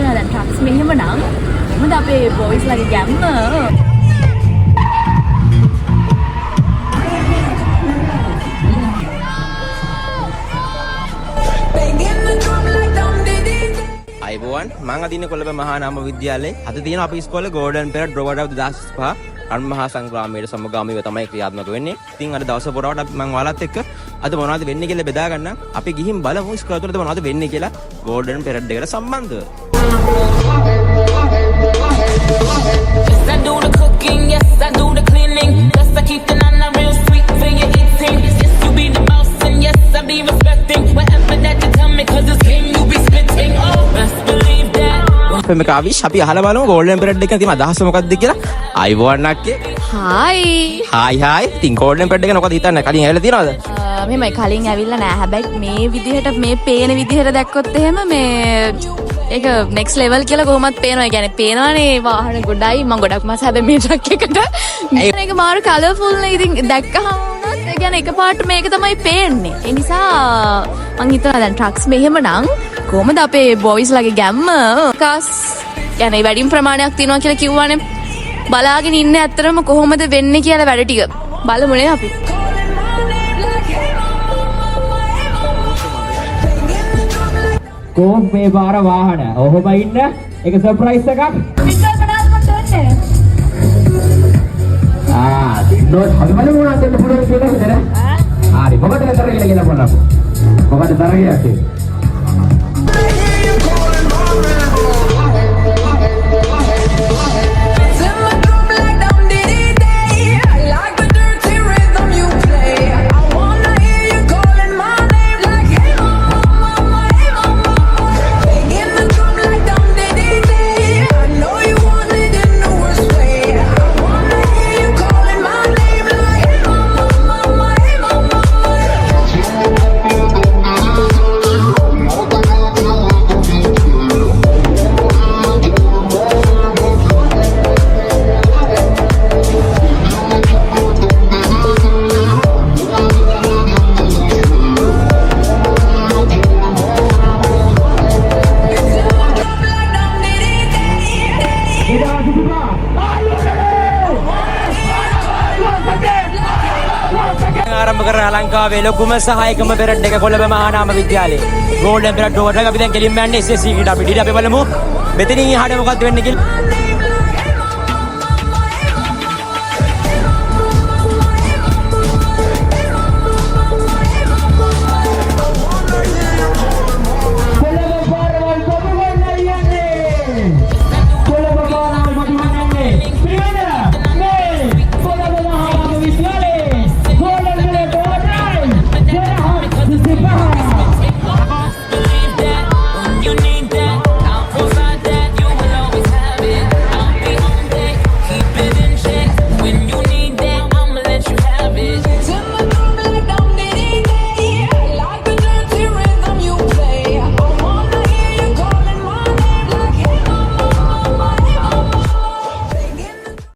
හිතනවා දැන් ට්‍රක්ස් මෙහෙමනම් මොකද අපේ බොයිස්ලාගේ ගැම්ම අයිබෝවන් මම අදින්නේ කොළඹ මහා නාම විද්‍යාලයේ අද තියෙන අපේ ඉස්කෝලේ ගෝල්ඩන් පෙරඩ් රොබර්ට් 2005 රන් මහා සංග්‍රාමයේ සමගාමීව තමයි ක්‍රියාත්මක වෙන්නේ. ඉතින් අද දවස පුරාවට අපි මම ඔයාලත් එක්ක අද මොනවද වෙන්නේ කියලා බෙදා ගන්න. අපි ගිහින් බලමු ඉස්කෝලේ තුලද මොනවද වෙන්නේ කියලා ගෝල්ඩන් පෙරඩ් එකට සම්බන්ධව. Yes, I do the cooking, yes, I do the cleaning. Yes, I keep the nana real sweet for your eating. Yes, you be the boss and yes, I be respecting whatever that you tell me, cause it's game you be spitting. Oh, best believe that. මේ කාවිෂ් අපි අහලා බලමු golden පෙරඩ් එකේ තියෙන අදහස මොකක්ද කියලා. අයිබෝවන් අක්කේ. හායි. ඉතින් ගෝල්ඩන් පෙරඩ් එක මොකද හිතන්නේ? කලින් ඇවිල්ලා තියනවද? මෙහෙමයි කලින් ඇවිල්ලා නෑ. හැබැයි මේ විදිහට මේ පේන විදිහට දැක්කොත් එහෙම මේ ඒක නෙක්ස්ට් ලෙවල් කියලා කොහොමත් පේනවා. ඒ කියන්නේ පේනවනේ වාහන ගොඩයි. මම ගොඩක් මාස හැබැයි මේ ට්‍රක් එකට මේක මාරු කලර්ෆුල් නේ. ඉතින් දැක්කහම වුණත් ඒ කියන්නේ එකපාරට මේක තමයි පේන්නේ. ඒ නිසා මං හිතනවා දැන් ට්‍රක්ස් මෙහෙමනම් කොහොමද අපේ බොයිස්ලාගේ ගැම්ම කාස් කියන්නේ වැඩිම ප්‍රමාණයක් තියෙනවා කියලා කිව්වනේ. බලාගෙන ඉන්න ඇත්තටම කොහොමද වෙන්නේ කියලා වැඩ ටික බලමුනේ අපි. කොහොම මේ බාර වාහන ඔහොම ඉන්න ඒක සර්ප්‍රයිස් එකක් නෝට් හරිමල මොනවද දෙන්න පුළුවන් කියලා හිතන හරි මොකටද තරගය කියලා බලන්න මොකටද තරගය ඇත්තේ ආරම්භ කරන ලංකාවේ ලොකුම සහායකම පෙරඩ් එක කොළඹ මහා නාම විද්‍යාලයේ ගෝල්ඩන් පෙරඩ් රොබර්ට් එක අපි දැන් කෙලින්ම යන්නේ SSC කට අපි ඩීඩ අපි බලමු මෙතනින් එහාට මොකක්ද වෙන්නේ කියලා